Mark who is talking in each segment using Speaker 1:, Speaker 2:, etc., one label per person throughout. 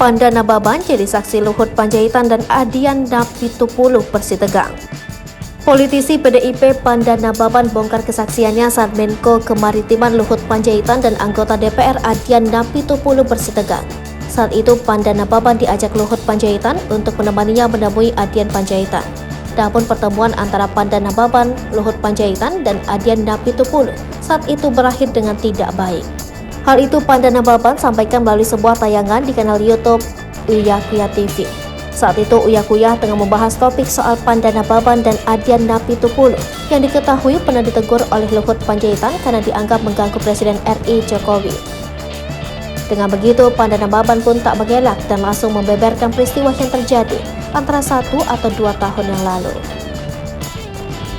Speaker 1: Pandana Baban jadi saksi Luhut Panjaitan dan Adian Napitupulu bersitegang. Politisi PDIP Pandana Baban bongkar kesaksiannya saat Menko Kemaritiman Luhut Panjaitan dan anggota DPR Adian Napitupulu bersitegang. Saat itu Pandana Baban diajak Luhut Panjaitan untuk menemaninya menemui Adian Panjaitan. Namun pertemuan antara Pandana Baban, Luhut Panjaitan dan Adian Napitupulu saat itu berakhir dengan tidak baik. Hal itu Pandana Baban sampaikan melalui sebuah tayangan di kanal YouTube Uya Kuya TV. Saat itu Uya Kuya tengah membahas topik soal Pandana Baban dan Adian Napitupulu yang diketahui pernah ditegur oleh Luhut Panjaitan karena dianggap mengganggu Presiden RI Jokowi. Dengan begitu, Pandana Baban pun tak mengelak dan langsung membeberkan peristiwa yang terjadi antara 1 atau 2 tahun yang lalu.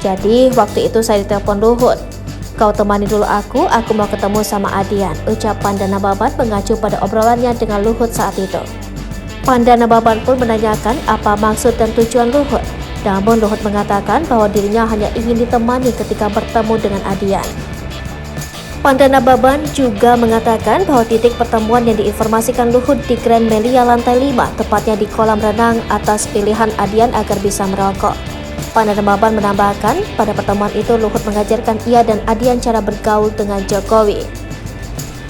Speaker 1: Jadi, waktu itu saya ditelepon Luhut. "Kau temani dulu aku mau ketemu sama Adian," ucap Pandana Baban mengacu pada obrolannya dengan Luhut saat itu. Pandana Baban pun menanyakan apa maksud dan tujuan Luhut. Namun Luhut mengatakan bahwa dirinya hanya ingin ditemani ketika bertemu dengan Adian. Pandana Baban juga mengatakan bahwa titik pertemuan yang diinformasikan Luhut di Grand Melia lantai 5, tepatnya di kolam renang atas pilihan Adian agar bisa merokok. Pandana Baban menambahkan, pada pertemuan itu Luhut mengajarkan ia dan Adian cara bergaul dengan Jokowi.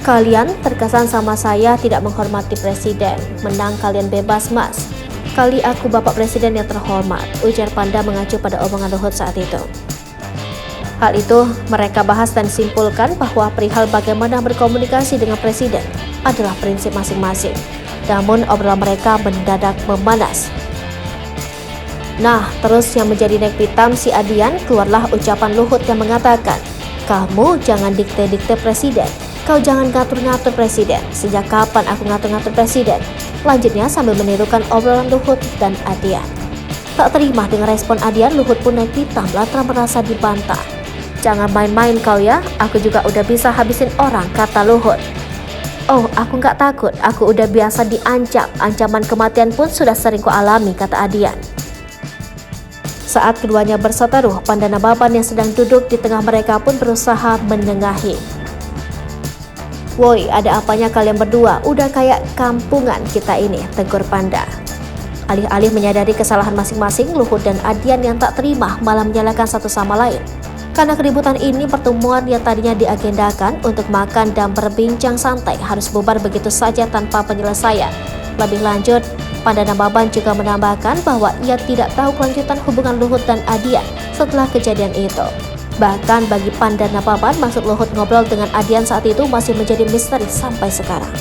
Speaker 1: "Kalian terkesan sama saya tidak menghormati presiden. Menang kalian bebas, Mas. Kali aku Bapak Presiden yang terhormat," ujar Panda mengacu pada omongan Luhut saat itu. Hal itu mereka bahas dan simpulkan bahwa perihal bagaimana berkomunikasi dengan presiden adalah prinsip masing-masing. Namun obrolan mereka mendadak memanas. Nah, terus yang menjadi naik pitam si Adian, keluarlah ucapan Luhut yang mengatakan, "Kamu jangan dikte-dikte presiden. Kau jangan ngatur-ngatur presiden. Sejak kapan aku ngatur-ngatur presiden?" Lanjutnya sambil menirukan obrolan Luhut dan Adian. Tak terima dengan respon Adian, Luhut pun naik pitam lantaran merasa dibantah. "Jangan main-main kau ya, aku juga udah bisa habisin orang," kata Luhut. "Oh, aku nggak takut, aku udah biasa diancam, ancaman kematian pun sudah sering ku alami," kata Adian. Saat keduanya berseteru, Pandana Baban yang sedang duduk di tengah mereka pun berusaha menengahi. "Woi, ada apanya kalian berdua? Udah kayak kampungan kita ini," tegur Panda. Alih-alih menyadari kesalahan masing-masing, Luhut dan Adian yang tak terima malah menyalahkan satu sama lain. Karena keributan ini, pertemuan yang tadinya diagendakan untuk makan dan berbincang santai harus bubar begitu saja tanpa penyelesaian. Lebih lanjut, Pandana Baban juga menambahkan bahwa ia tidak tahu kelanjutan hubungan Luhut dan Adian setelah kejadian itu. Bahkan bagi Pandana Baban, maksud Luhut ngobrol dengan Adian saat itu masih menjadi misteri sampai sekarang.